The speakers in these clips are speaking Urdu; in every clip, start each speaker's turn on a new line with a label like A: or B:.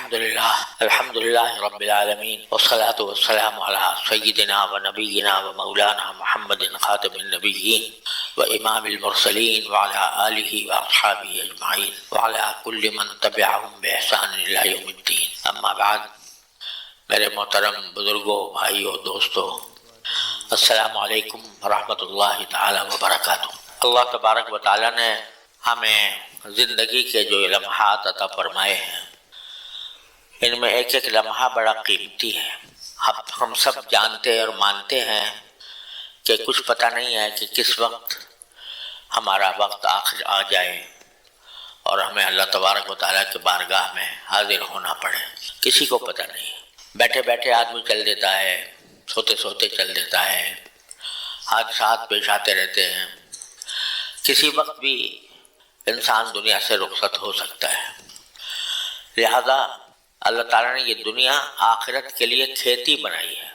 A: الحمد لله رب العالمين والصلاة والسلام على سيدنا ونبينا ومولانا محمد خاتم النبيين وإمام المرسلين وعلى آله وأصحابه أجمعين وعلى كل من تبعهم بإحسان إلى يوم الدين. أما بعد، میرے محترم بزرگوں، بھائیوں، دوستوں، السلام علیکم ورحمۃ اللہ تعالی وبرکاتہ. اللہ تبارک و تعالی نے ہمیں زندگی کے جو لمحات عطا فرمائے ہیں، ان میں ایک ایک لمحہ بڑا قیمتی ہے. ہم سب جانتے اور مانتے ہیں کہ کچھ پتہ نہیں ہے کہ کس وقت ہمارا وقت آخر آ جائے اور ہمیں اللہ تبارک و تعالیٰ کے بارگاہ میں حاضر ہونا پڑے. کسی کو پتہ نہیں. بیٹھے بیٹھے آدمی چل دیتا ہے، سوتے سوتے چل دیتا ہے، حادثات پیش آتے رہتے ہیں. کسی وقت بھی انسان دنیا سے رخصت ہو سکتا ہے. لہذا اللہ تعالیٰ نے یہ دنیا آخرت کے لیے کھیتی بنائی ہے.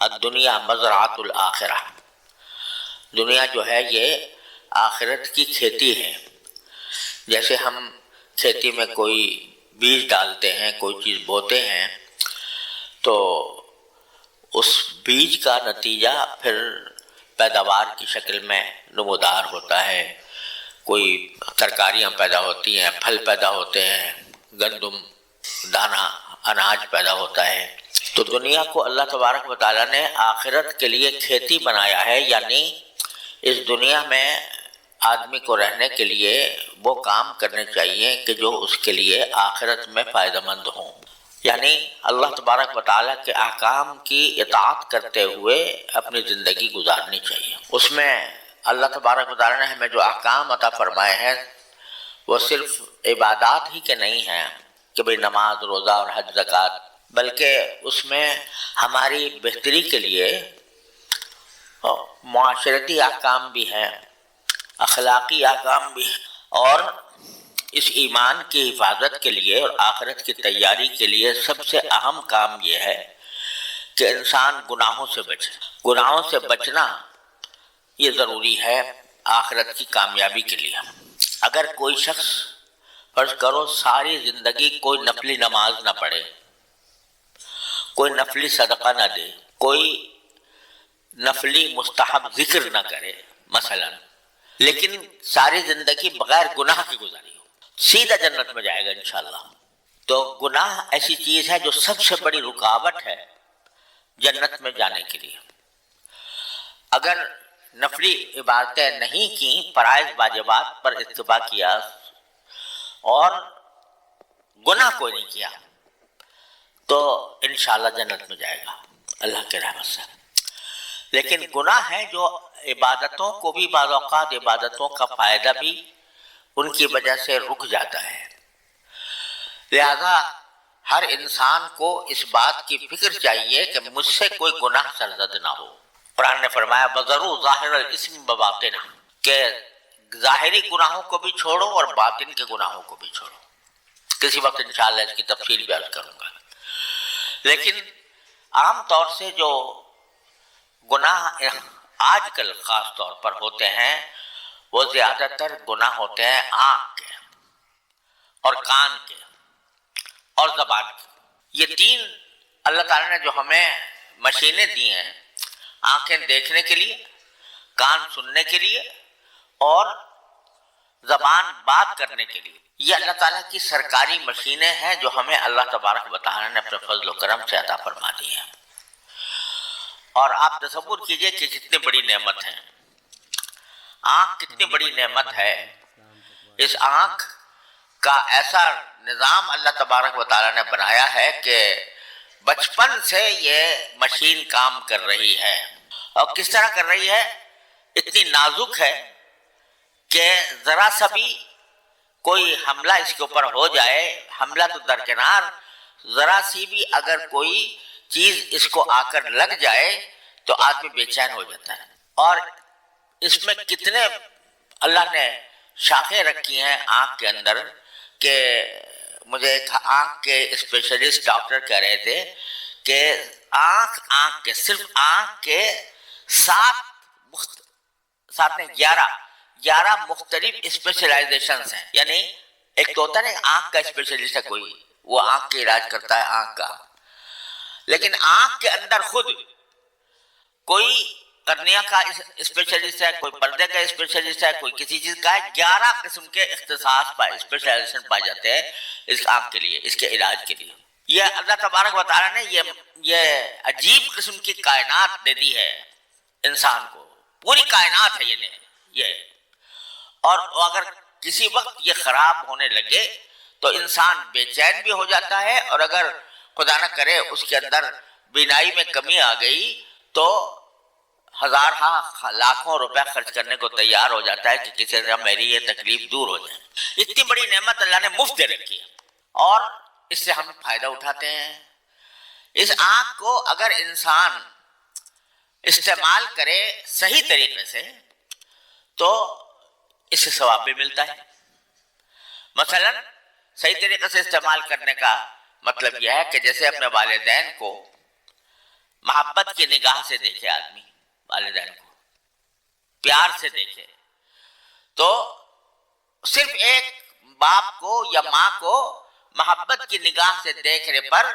A: الدنیا مزرعۃ الآخرہ. دنیا جو ہے یہ آخرت کی کھیتی ہے. جیسے ہم کھیتی میں کوئی بیج ڈالتے ہیں، کوئی چیز بوتے ہیں، تو اس بیج کا نتیجہ پھر پیداوار کی شکل میں نمودار ہوتا ہے. کوئی ترکاریاں پیدا ہوتی ہیں، پھل پیدا ہوتے ہیں، گندم، دانہ، اناج پیدا ہوتا ہے. تو دنیا کو اللہ تبارک و تعالیٰ نے آخرت کے لیے کھیتی بنایا ہے. یعنی اس دنیا میں آدمی کو رہنے کے لیے وہ کام کرنے چاہیے کہ جو اس کے لیے آخرت میں فائدہ مند ہوں. یعنی اللہ تبارک و تعالیٰ کے احکام کی اطاعت کرتے ہوئے اپنی زندگی گزارنی چاہیے. اس میں اللہ تبارک و تعالیٰ نے ہمیں جو احکام عطا فرمائے ہیں وہ صرف عبادات ہی کے نہیں ہیں کہ بھئی نماز، روزہ اور حج، زکوٰۃ، بلکہ اس میں ہماری بہتری کے لیے معاشرتی احکام بھی ہیں، اخلاقی احکام بھی ہیں، اور اس ایمان کی حفاظت کے لیے اور آخرت کی تیاری کے لیے سب سے اہم کام یہ ہے کہ انسان گناہوں سے بچے. گناہوں سے بچنا یہ ضروری ہے آخرت کی کامیابی کے لیے. اگر کوئی شخص فرض کرو ساری زندگی کوئی نفلی نماز نہ پڑھے، کوئی نفلی صدقہ نہ دے، کوئی نفلی مستحب ذکر نہ کرے مثلا، لیکن ساری زندگی بغیر گناہ کی گزاری ہو، سیدھا جنت میں جائے گا انشاءاللہ. تو گناہ ایسی چیز ہے جو سب سے بڑی رکاوٹ ہے جنت میں جانے کے لیے. اگر نفلی عبادتیں نہیں کی، فرائض واجبات پر اتباع کیا اور گناہ کوئی نہیں کیا، تو انشاءاللہ جنت میں جائے گا اللہ کے رحمت سے. لیکن گناہ ہے جو عبادتوں کو بھی بعض اوقات عبادتوں کا فائدہ بھی ان کی وجہ سے رک جاتا ہے. لہذا ہر انسان کو اس بات کی فکر چاہیے کہ مجھ سے کوئی گناہ سرزد نہ ہو. قرآن نے فرمایا وَذَرُوا ظَاهِرَ الْإِثْمِ وَبَاطِنَهُ، کہ ظاہری گناہوں کو بھی چھوڑو اور باطن کے گناہوں کو بھی چھوڑو. کسی وقت انشاءاللہ اس کی تفصیل بیان کروں گا. لیکن عام طور سے جو گناہ آج کل خاص طور پر ہوتے ہیں وہ زیادہ تر گناہ ہوتے ہیں آنکھ کے اور کان کے اور زبان کے. یہ تین اللہ تعالیٰ نے جو ہمیں مشینیں دی ہیں، آنکھیں دیکھنے کے لیے، کان سننے کے لیے اور زبان بات کرنے کے لیے، یہ اللہ تعالیٰ کی سرکاری مشینیں ہیں جو ہمیں اللہ تبارک و تعالیٰ نے اپنے فضل و کرم سے عطا فرما دی ہیں. اور آپ تصور کیجئے کہ کتنی بڑی نعمت ہے. آنکھ کتنی بڑی نعمت ہے. اس آنکھ کا ایسا نظام اللہ تبارک و تعالیٰ نے بنایا ہے کہ بچپن سے یہ مشین کام کر رہی ہے. اور کس طرح کر رہی ہے؟ اتنی نازک ہے کہ ذرا سا بھی کوئی حملہ اس کے اوپر ہو جائے، حملہ تو درکنار، ذرا سی بھی اگر کوئی چیز اس کو آ کر لگ جائے تو آدمی بے چین ہو جاتا ہے. اور اس میں کتنے اللہ نے شاخیں رکھی ہیں آنکھ کے اندر کہ مجھے ایک آنکھ کے اسپیشلسٹ ڈاکٹر کہہ رہے تھے کہ آنکھ کے صرف آنکھ کے سات میں 11 مختلف اسپیشلائزیشنز ہیں. یعنی ایک تو ہوتا ہے نا آنکھ کا اسپیشلسٹ ہے کوئی، وہ آنکھ کا علاج کرتا ہے، آنکھ کا. لیکن آنکھ کے اندر خود کوئی کرنیا کا اسپیشلسٹ ہے، کوئی پردے کا اسپیشلسٹ ہے، کوئی کسی چیز کا ہے. 11 قسم کے اختصاص پائے، اسپیشلائزیشن پائے جاتے ہیں اس آنکھ کے لیے، اس کے علاج کے لیے. یہ اللہ تبارک و تعالیٰ نے یہ عجیب قسم کی کائنات دے دی ہے انسان کو. پوری کائنات ہے یہ. اور اگر کسی وقت یہ خراب ہونے لگے تو انسان بے چین بھی ہو جاتا ہے، اور اگر خدا نہ کرے اس کے اندر بینائی میں کمی آ گئی تو ہزاروں لاکھوں روپے خرچ کرنے کو تیار ہو جاتا ہے کہ کسی طرح میری یہ تکلیف دور ہو جائے. اتنی بڑی نعمت اللہ نے مفت دے رکھی ہے اور اس سے ہم فائدہ اٹھاتے ہیں. اس آنکھ کو اگر انسان استعمال کرے صحیح طریقے سے تو اس سے ثواب بھی ملتا ہے. مثلا صحیح طریقے سے استعمال کرنے کا مطلب یہ ہے کہ جیسے اپنے والدین کو محبت کی نگاہ سے دیکھے آدمی، والدین کو پیار سے دیکھے، تو صرف ایک باپ کو یا ماں کو محبت کی نگاہ سے دیکھنے پر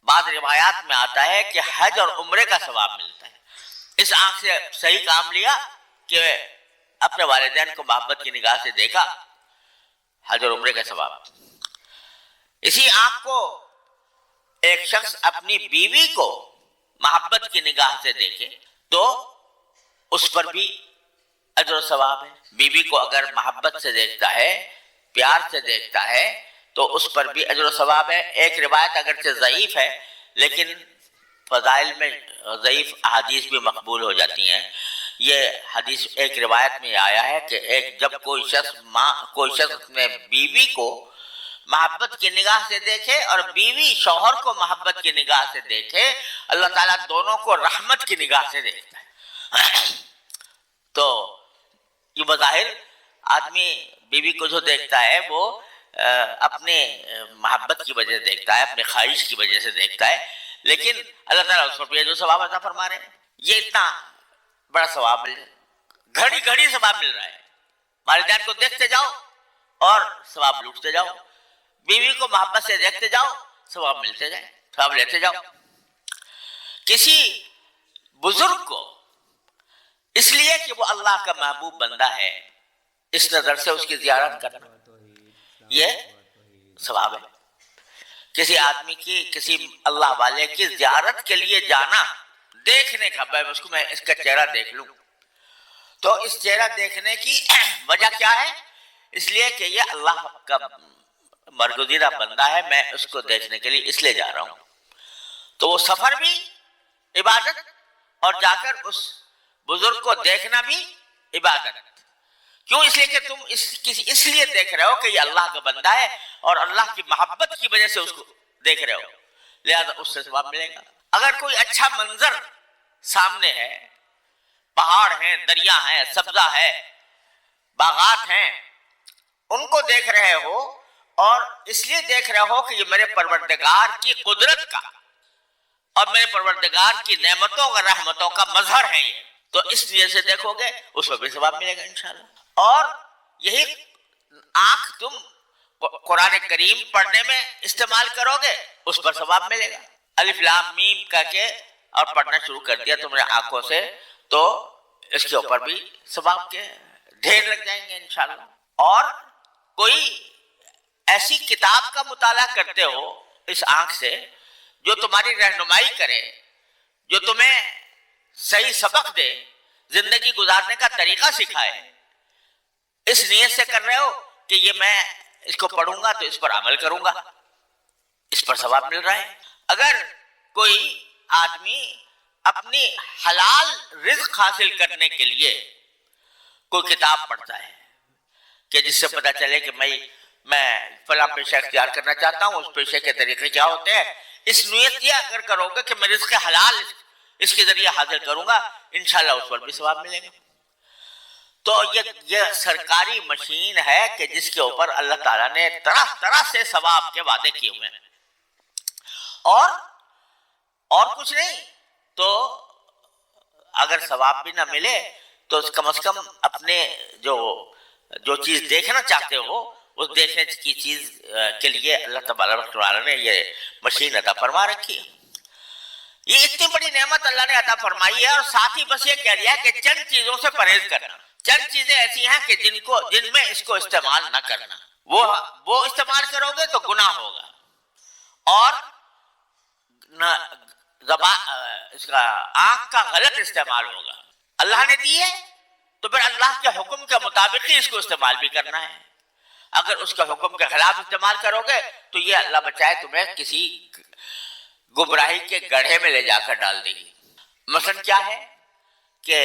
A: بعض روایات میں آتا ہے کہ حج اور عمرے کا ثواب ملتا ہے. اس آنکھ سے صحیح کام لیا کہ اپنے والدین کو محبت کی نگاہ سے دیکھا، حج اور عمرے کا ثواب. اسی آنکھ کو ایک شخص اپنی بیوی کو محبت کی نگاہ سے دیکھے تو اس پر بھی اجر و ثواب ہے. بیوی کو اگر محبت سے دیکھتا ہے، پیار سے دیکھتا ہے تو اس پر بھی اجر و ثواب ہے. ایک روایت اگرچہ ضعیف ہے لیکن فضائل میں ضعیف احادیث بھی مقبول ہو جاتی ہیں. یہ حدیث ایک روایت میں آیا ہے کہ جب کوئی شخص اپنے بیوی کو محبت کی نگاہ سے دیکھے اور بیوی شوہر کو محبت کی نگاہ سے دیکھے، اللہ تعالیٰ دونوں کو رحمت کی نگاہ سے دیکھتا ہے. تو یہ بظاہر آدمی بیوی کو جو دیکھتا ہے وہ اپنے محبت کی وجہ سے دیکھتا ہے، اپنے خواہش کی وجہ سے دیکھتا ہے، لیکن اللہ تعالیٰ اس پر جو ثواب عطا فرما رہے ہیں. یہ اتنا بڑا ثواب مل رہا ہے، گھڑی گھڑی ثواب مل رہا ہے. والدین کو دیکھتے جاؤ اور ثواب لوٹتے جاؤ، بیوی کو محبت سے دیکھتے جاؤ، ثواب ملتے جائے، ثواب لیتے جاؤ. کسی بزرگ کو اس لیے کہ وہ اللہ کا محبوب بندہ ہے، اس نظر سے اس کی زیارت کرنا یہ ثواب ہے. کسی آدمی کی، کسی اللہ والے کی زیارت کے لیے جانا، دیکھنے کا، میں اس کا چہرہ دیکھ لوں، تو اس چہرہ دیکھنے کی وجہ کیا ہے؟ اس لیے کہ یہ اللہ کا برگزیدہ بندہ ہے، میں اس کو دیکھنے کے لیے اس لیے جا رہا ہوں. تو وہ سفر بھی عبادت اور جا کر اس بزرگ کو دیکھنا بھی عبادت. کیوں؟ اس لیے کہ تم اس لیے دیکھ رہے ہو کہ یہ اللہ کا بندہ ہے اور اللہ کی محبت کی وجہ سے اس کو دیکھ رہے ہو، لہذا اس سے ثواب ملے گا. اگر کوئی اچھا منظر سامنے ہے، پہاڑ ہیں، دریا ہیں، سبزہ ہے، باغات ہیں، ان کو دیکھ رہے ہو اور اس لیے دیکھ رہے ہو کہ یہ میرے پروردگار کی قدرت کا اور میرے پروردگار کی نعمتوں اور رحمتوں کا مظہر ہے یہ، تو اس لیے سے دیکھو گے، اس کو بھی ثواب ملے گا انشاءاللہ. اور یہی آنکھ تم قرآن کریم پڑھنے میں استعمال کرو گے، اس پر ثواب ملے گا. الف لام میم کہہ کے اور پڑھنا شروع کر دیا تم نے آنکھوں سے، تو اس کے اوپر بھی ثواب کے ڈھیر لگ جائیں گے انشاءاللہ. اور کوئی ایسی کتاب کا مطالعہ کرتے ہو اس آنکھ سے جو تمہاری رہنمائی کرے، جو تمہیں صحیح سبق دے، زندگی گزارنے کا طریقہ سکھائے، اس نیت سے کر رہے ہو کہ یہ میں اس کو پڑھوں گا تو اس پر عمل کروں گا، اس پر ثواب مل رہا ہے. اگر کوئی آدمی اپنی حلال رزق حاصل کرنے کے لیے کوئی کتاب پڑھتا ہے کہ جس سے پتہ چلے کہ میں فلاں پیشہ اختیار کرنا چاہتا ہوں، اس پیشے کے طریقے کیا ہوتے ہیں، اس نیت یہ اگر کرو گے کہ میں رزق حلال اس کے ذریعے حاصل کروں گا، انشاءاللہ اس پر بھی ثواب ملے گا. تو یہ سرکاری مشین ہے کہ جس کے اوپر اللہ تعالیٰ نے طرح طرح سے ثواب کے وعدے کیے ہوئے ہیں. اور کچھ نہیں تو اگر ثواب بھی نہ ملے تو کم از کم اپنے جو چیز دیکھنا چاہتے ہو اس دیکھنے کی چیز کے لیے اللہ تبارک و تعالیٰ نے یہ مشین عطا فرما رکھی ہے. یہ اتنی بڑی نعمت اللہ نے عطا فرمائی ہے، اور ساتھ ہی بس یہ کہہ دیا کہ چند چیزوں سے پرہیز کرنا. چند چیزیں ایسی ہیں کہ جن میں اس کو استعمال نہ کرنا، وہ استعمال کرو گے تو گناہ ہوگا، اور اس کا آنکھ کا غلط استعمال ہوگا. اللہ نے دی ہے تو پھر اللہ کے حکم کے مطابق ہی اس کو استعمال بھی کرنا ہے. اگر اس کے حکم کے خلاف استعمال کرو گے تو یہ اللہ بچائے تمہیں کسی گمراہی کے گڑھے میں لے جا کر ڈال دے گی. مثلا کیا ہے کہ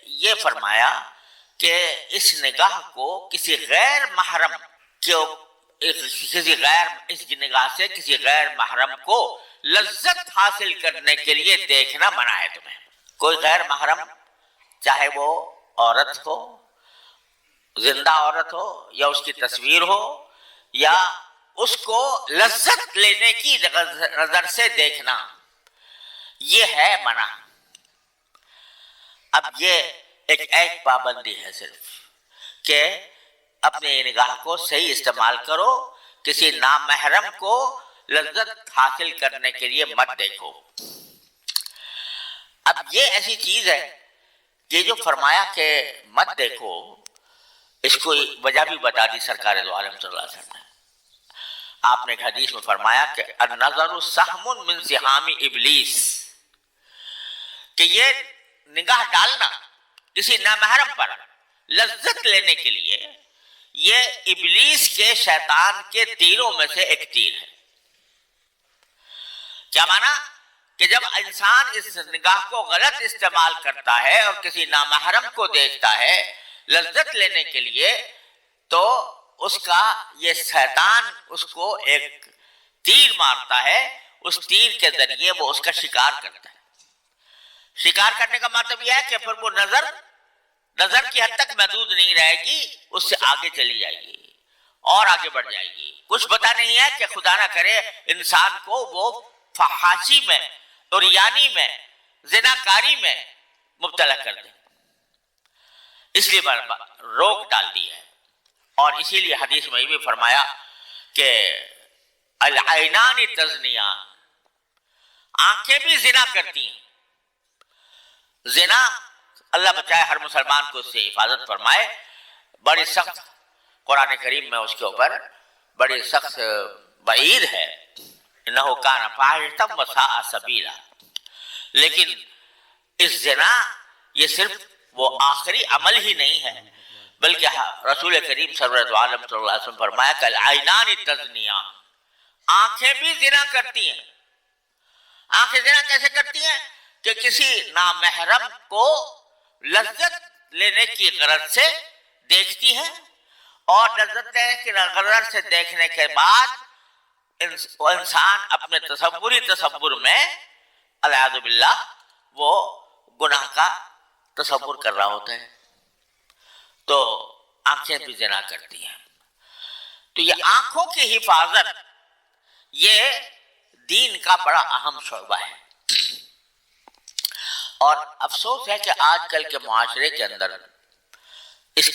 A: یہ فرمایا کہ اس نگاہ کو کسی غیر محرم اس نگاہ سے کسی غیر محرم کو لذت حاصل کرنے کے لیے دیکھنا منع ہے تمہیں. کوئی غیر محرم چاہے وہ عورت ہو، زندہ عورت ہو، یا اس کی تصویر ہو، یا اس کو لذت لینے کی نظر سے دیکھنا، یہ ہے منع. اب یہ ایک پابندی ہے صرف کہ اپنی نگاہ کو صحیح استعمال کرو، کسی نامحرم کو لذت حاصل کرنے کے لیے مت دیکھو. اب یہ ایسی چیز ہے کہ جو فرمایا کہ مت دیکھو، اس کو وجہ بھی بتا دی سرکار دو عالم صلی اللہ علیہ وسلم نے. آپ نے ایک حدیث میں فرمایا کہ النظر سہم من سہام ابلیس، کہ یہ نگاہ ڈالنا کسی نامحرم پر لذت لینے کے لیے یہ ابلیس کے شیطان کے تیروں میں سے ایک تیر ہے. کیا مانا کہ جب انسان اس نگاہ کو غلط استعمال کرتا ہے اور کسی نامحرم کو دیکھتا ہے لذت لینے کے لیے، تو اس کا یہ شیطان اس کو ایک تیر مارتا ہے، اس تیر کے ذریعے وہ اس کا شکار کرتا ہے. شکار کرنے کا مطلب یہ ہے کہ پھر وہ نظر کی حد تک محدود نہیں رہے گی، اس سے آگے چلی جائے گی اور آگے بڑھ جائے گی. کچھ پتا نہیں ہے کہ خدا نہ کرے انسان کو وہ فحاشی میں، عریانی میں، زناکاری میں مبتلا کر دے. اس لیے روک ڈال دی ہے. اور اسی لیے حدیث میں بھی فرمایا کہ العینان تزنیان، آنکھیں بھی زنا کرتی ہیں. زنا اللہ بچائے ہر مسلمان کو اس سے حفاظت فرمائے. بڑی سخت قرآن کریم میں اس کے اوپر بڑی سخت وعید ہے، انہ کان فاحشۃ وساء سبیلا. لیکن اس زنا یہ صرف وہ آخری عمل ہی نہیں ہے، بلکہ رسول کریم سرور عالم صلی اللہ علیہ وسلم فرمایا کہ العینان تزنیان، آنکھیں بھی زنا کرتی ہیں. آنکھیں زنا کیسے کرتی ہیں؟ کہ کسی نامحرم کو لذت لینے کی غرض سے دیکھتی ہیں، اور لذت لینے کی غرض سے دیکھنے کے بعد انسان اپنے تصور میں العیاذ باللہ وہ گناہ کا تصور کر رہا ہوتا ہے. تو آنکھیں بھی زنا کرتی ہیں. تو یہ آنکھوں کی حفاظت یہ دین کا بڑا اہم شعبہ ہے. اور افسوس ہے کہ آج کل کے معاشرے کے اندر اس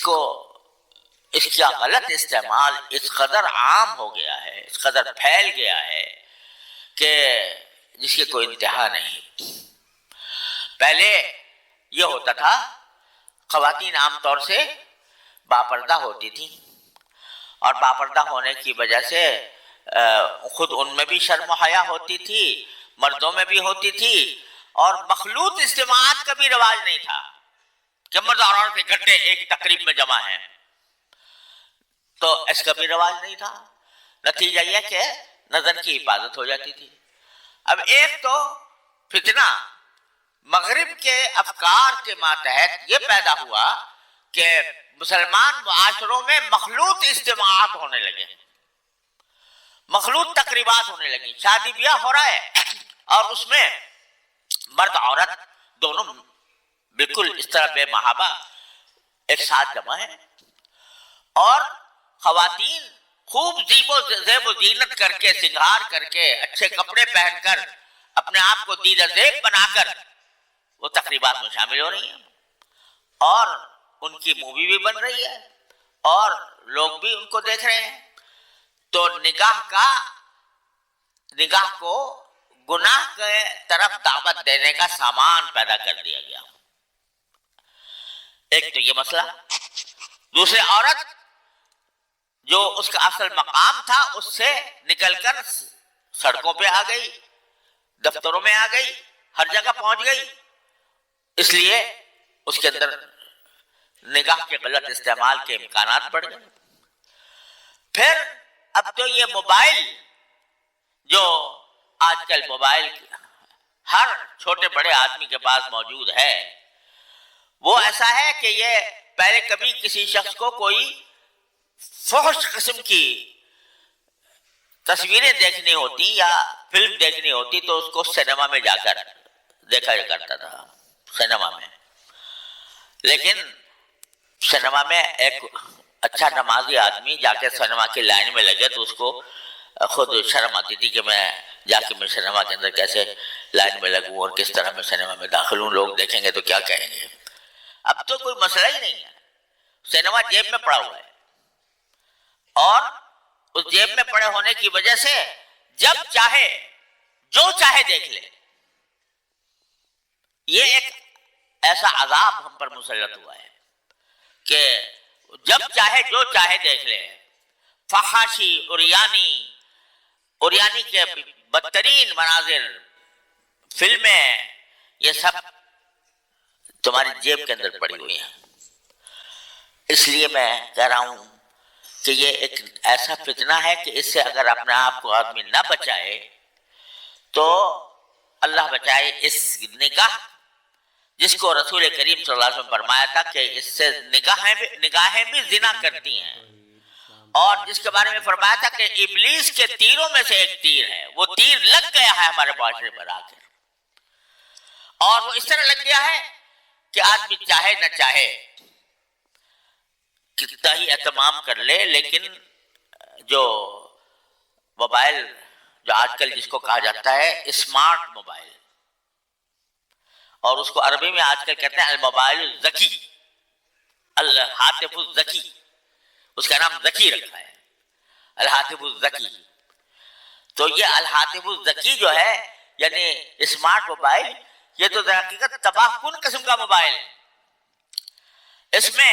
A: کا غلط استعمال اس قدر عام ہو گیا ہے، اس قدر پھیل گیا ہے کہ جس کی کوئی انتہا نہیں. پہلے یہ ہوتا تھا خواتین عام طور سے باپردہ ہوتی تھیں، اور باپردہ ہونے کی وجہ سے خود ان میں بھی شرم و حیا ہوتی تھی، مردوں میں بھی ہوتی تھی، اور مخلوط اجتماعات کا بھی رواج نہیں تھا کہ مرد اور عورت اکٹھے ایک تقریب میں جمع ہیں، تو اس کا بھی رواج نہیں تھا. نتیجہ یہ کہ نظر کی حفاظت ہو جاتی تھی. اب ایک تو فتنہ مغرب کے افکار کے ماتحت یہ پیدا ہوا کہ مسلمان معاشروں میں مخلوط اجتماعات ہونے لگے، مخلوط تقریبات ہونے لگی. شادی بیاہ ہو رہا ہے اور اس میں مرد عورت دونوں بالکل اس طرح بے محابہ ایک ساتھ جمع ہیں، اور خواتین خوب زیب و زینت کر کے، سنگھار کر کے، اچھے کپڑے پہن کر، اپنے آپ کو دیدہ زیب بنا کر وہ تقریبات میں شامل ہو رہی ہیں، اور ان کی مووی بھی بن رہی ہے، اور لوگ بھی ان کو دیکھ رہے ہیں، تو نگاہ کو گناہ کے طرف دعوت دینے کا سامان پیدا کر دیا گیا۔ ایک تو یہ مسئلہ۔ دوسرے، عورت جو اس کا اصل مقام تھا اس سے نکل کر سڑکوں پہ آ گئی، دفتروں میں آ گئی، ہر جگہ پہنچ گئی، اس لیے اس کے اندر نگاہ کے غلط استعمال کے امکانات بڑھ گئے۔ پھر اب تو یہ موبائل، جو آج کل موبائل ہر چھوٹے بڑے آدمی کے پاس موجود ہے، وہ ایسا ہے کہ یہ پہلے کبھی کسی شخص کو کوئی فحش قسم کی تصویریں دیکھنی ہوتی یا فلم دیکھنی ہوتی تو اس کو سینما میں جا کر دیکھا کرتا تھا، سینما میں۔ لیکن سینما میں ایک اچھا نمازی آدمی جا کے سینما کی لائن میں لگے تو اس کو خود شرم آتی تھی کہ میں جا کے میں سینما کے اندر کیسے لائن میں لگوں اور کس طرح میں سینما میں داخل ہوں، لوگ دیکھیں گے تو کیا کہیں گے۔ اب تو کوئی مسئلہ ہی نہیں ہے، سینما جیب میں پڑا ہوا ہے، اور اس جیب میں پڑے ہونے کی وجہ سے جب چاہے جو چاہے دیکھ لے۔ یہ ایک ایسا عذاب ہم پر مسلط ہوا ہے کہ جب چاہے جو چاہے دیکھ لے۔ فحاشی، اوریانی کے بدترین مناظر، فلمیں، یہ سب تمہاری جیب کے اندر پڑی ہوئی ہیں۔ اس لیے میں کہہ رہا ہوں کہ یہ ایک ایسا فتنہ ہے کہ اس سے اگر اپنے آپ کو آدمی نہ بچائے تو اللہ بچائے اس نگاہ، جس کو رسول کریم صلی اللہ علیہ وسلم فرمایا تھا کہ اس سے نگاہیں بھی زنا کرتی ہیں، اور جس کے بارے میں فرمایا تھا کہ ابلیس کے تیروں میں سے ایک تیر ہے، وہ تیر لگ گیا ہے ہمارے معاشرے پر آ کر، اور وہ اس طرح لگ گیا ہے کہ آدمی چاہے نہ چاہے کتنا ہی اہتمام کر لے، لیکن جو موبائل، جو آج کل جس کو کہا جاتا ہے اسمارٹ موبائل، اور اس کو عربی میں آج کل کہتے ہیں الموبائل الذکی، الہاتف الذکی، اس کا نام ذکی رکھا ہے، الہاتف الذکی۔ تو یہ الہاتف الذکی جو ہے، یعنی اسمارٹ موبائل، یہ تو در حقیقت تباہ کن قسم کا موبائل ہے۔ اس میں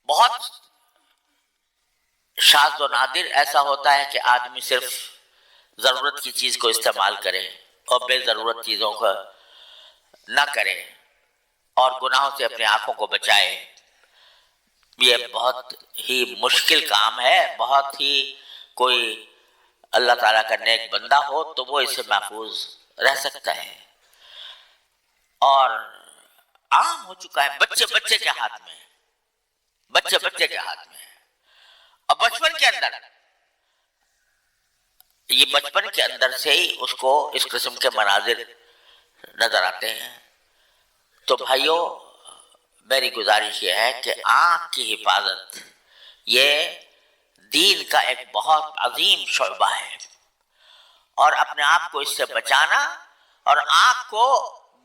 A: بہت شاذ و نادر ایسا ہوتا ہے کہ آدمی صرف ضرورت کی چیز کو استعمال کرے اور بے ضرورت چیزوں کو نہ کرے اور گناہوں سے اپنی آنکھوں کو بچائے۔ یہ بہت ہی مشکل کام ہے، بہت ہی کوئی اللہ تعالیٰ کا نیک بندہ ہو تو وہ اس سے محفوظ رہ سکتا ہے، اور عام ہو چکا ہے بچے کے ہاتھ میں، بچے کے ہاتھ میں، اور بچپن کے اندر، یہ بچپن کے اندر سے ہی اس کو اس قسم کے مناظر نظر آتے ہیں۔ تو بھائیوں، میری گزارش یہ ہے کہ آنکھ کی حفاظت یہ دین کا ایک بہت عظیم شعبہ ہے، اور اپنے آپ کو اس سے بچانا اور آنکھ کو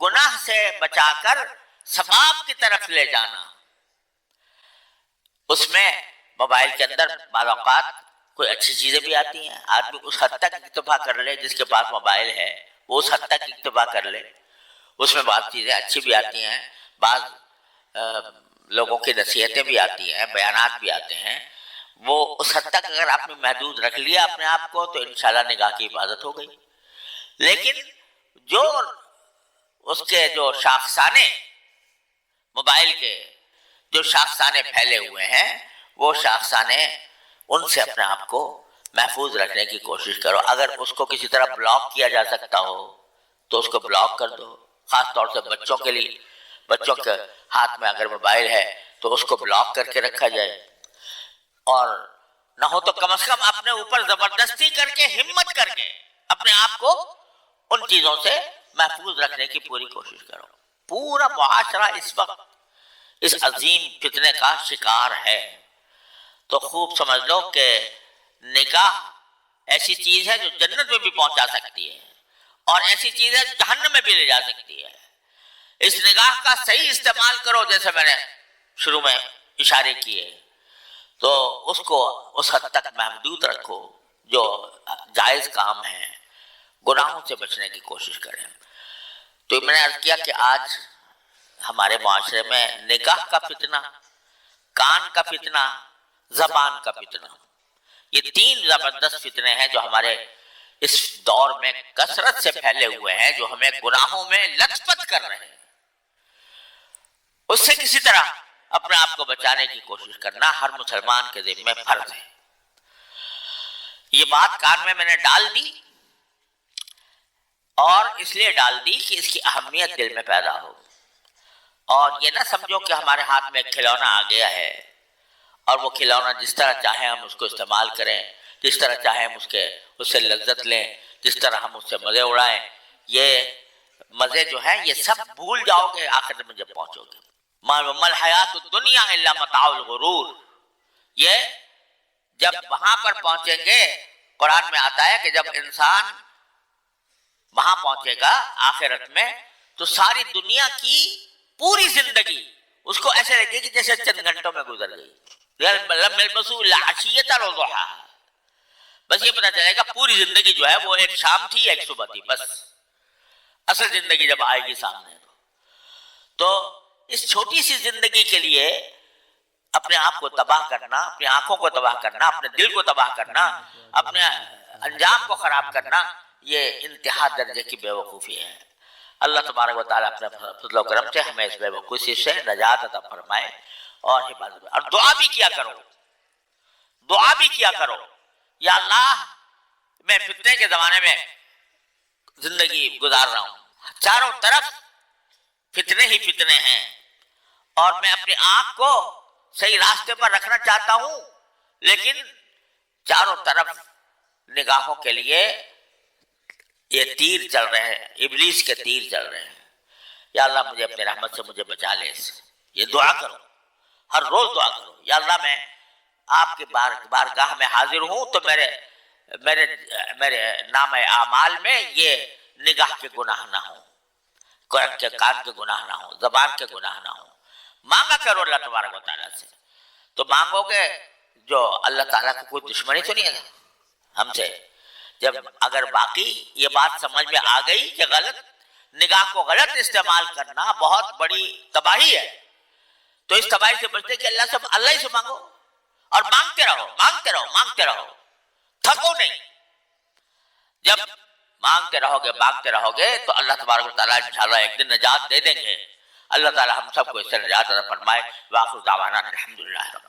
A: گناہ سے بچا کر ثواب کی طرف لے جانا، اس میں موبائل کے اندر بعض اوقات کوئی اچھی چیزیں بھی آتی ہیں، آدمی اس حد تک اکتفا کر لے، جس کے پاس موبائل ہے وہ اس حد تک اکتفا کر لے، اس میں بعض چیزیں اچھی بھی آتی ہیں، بعض لوگوں کی نصیحتیں بھی آتی ہیں، بیانات بھی آتے ہیں، وہ اس حد تک اگر آپ نے محدود رکھ لیا اپنے آپ کو تو انشاءاللہ نگاہ کی حفاظت ہو گئی۔ لیکن جو اس کے جو شاخسانے، موبائل کے جو شاخسانے پھیلے ہوئے ہیں، وہ شاخسانے، ان سے اپنے آپ کو محفوظ رکھنے کی کوشش کرو۔ اگر اس کو کسی طرح بلاک کیا جا سکتا ہو تو اس کو بلاک کر دو، خاص طور سے بچوں کے لیے، بچوں کے ہاتھ میں اگر موبائل ہے تو اس کو بلاک کر کے رکھا جائے، اور نہ ہو تو کم از کم اپنے اوپر زبردستی کر کے، ہمت کر کے اپنے آپ کو ان چیزوں سے محفوظ رکھنے کی پوری کوشش کرو۔ پورا معاشرہ اس وقت اس عظیم فتنے کا شکار ہے، تو خوب سمجھ لو کہ نگاہ ایسی چیز ہے جو جنت میں بھی پہنچا سکتی ہے، اور ایسی چیز ہے جہنم میں بھی لے جا سکتی ہے۔ اس نگاہ کا صحیح استعمال کرو، جیسے میں نے شروع میں اشارے کیے، تو اس کو اس حد تک محدود رکھو جو جائز کام ہیں، گناہوں سے بچنے کی کوشش کریں۔ تو میں نے عرض کیا کہ آج ہمارے معاشرے میں نگاہ کا فتنہ، کان کا فتنہ، زبان کا فتنہ، یہ تین زبردست فتنے ہیں جو ہمارے اس دور میں کثرت سے پھیلے ہوئے ہیں، جو ہمیں گناہوں میں لت پت کر رہے ہیں۔ اس سے کسی طرح اپنے آپ کو بچانے کی کوشش کرنا ہر مسلمان کے ذمہ فرض ہے۔ یہ بات کان میں نے ڈال دی، اور اس لیے ڈال دی کہ اس کی اہمیت دل میں پیدا ہو، اور یہ نہ سمجھو کہ ہمارے ہاتھ میں ایک کھلونا آ گیا ہے اور وہ کھلونا جس طرح چاہے ہم اس کو استعمال کریں، جس طرح چاہے ہم اس سے لذت لیں، جس طرح ہم اس سے مزے اڑائیں۔ یہ مزے جو ہیں یہ سب بھول جاؤ گے آخرت میں جب پہنچو گے۔ ما الحیات الدنیا الا متاع الغرور، یہ جب وہاں پر پہنچیں گے، قرآن میں آتا ہے کہ جب انسان وہاں پہنچے گا آخرت میں تو ساری دنیا کی پوری زندگی اس کو ایسے لگے گی جیسے چند گھنٹوں میں گزر گئی۔ لم يلبثوا الا عشیۃ وضحاها، بس یہ پتہ چلے گا پوری زندگی جو ہے وہ ایک شام تھی ایک صبح تھی، بس اصل زندگی جب آئے گی سامنے تو اس چھوٹی سی زندگی کے لیے اپنے آپ کو تباہ کرنا، اپنی آنکھوں کو تباہ کرنا، اپنے دل کو تباہ کرنا، اپنے انجام کو خراب کرنا، یہ انتہا درجے کی بے وقوفی ہے۔ اللہ تبارک و تعالیٰ اپنے فضل و کرم سے ہمیں اس بے وقوفی سے نجات عطا فرمائے اور حفاظت، اور دعا بھی کیا کرو، دعا بھی کیا کرو، یا اللہ میں فتنے کے زمانے میں زندگی گزار رہا ہوں، چاروں طرف فتنے ہی فتنے ہیں، اور میں اپنی آنکھ کو صحیح راستے پر رکھنا چاہتا ہوں، لیکن چاروں طرف نگاہوں کے لیے یہ تیر چل رہے ہیں، ابلیس کے تیر چل رہے ہیں۔ یا اللہ مجھے اپنی رحمت سے مجھے بچا لے اس سے۔ یہ دعا کرو، ہر روز دعا کرو، یا اللہ میں آپ کی بارگاہ میں حاضر ہوں تو میرے نام اعمال میں یہ نگاہ کے گناہ نہ ہوں، قرآن کے کان کے گناہ نہ ہوں، زبان کے گناہ نہ ہوں۔ مانگا کرو اللہ تبارک و تعالیٰ سے، تو مانگو گے جو اللہ تعالیٰ کو کوئی دشمنی تو نہیں ہے ہم سے۔ جب اگر باقی یہ بات سمجھ میں آ گئی کہ غلط نگاہ کو غلط استعمال کرنا بہت بڑی تباہی ہے، تو اس تباہی سے بچنے کے اللہ ہی سے مانگو، اور مانگتے رہو مانگتے رہو مانگتے رہو، تھکو نہیں۔ جب مانگتے رہو گے تو اللہ تبارک و تعالیٰ انشاءاللہ ایک دن نجات دے دیں گے۔ اللہ تعالیٰ ہم سب کو اس سے نجات عطا فرمائے۔ وآخر دعوانا الحمدللہ۔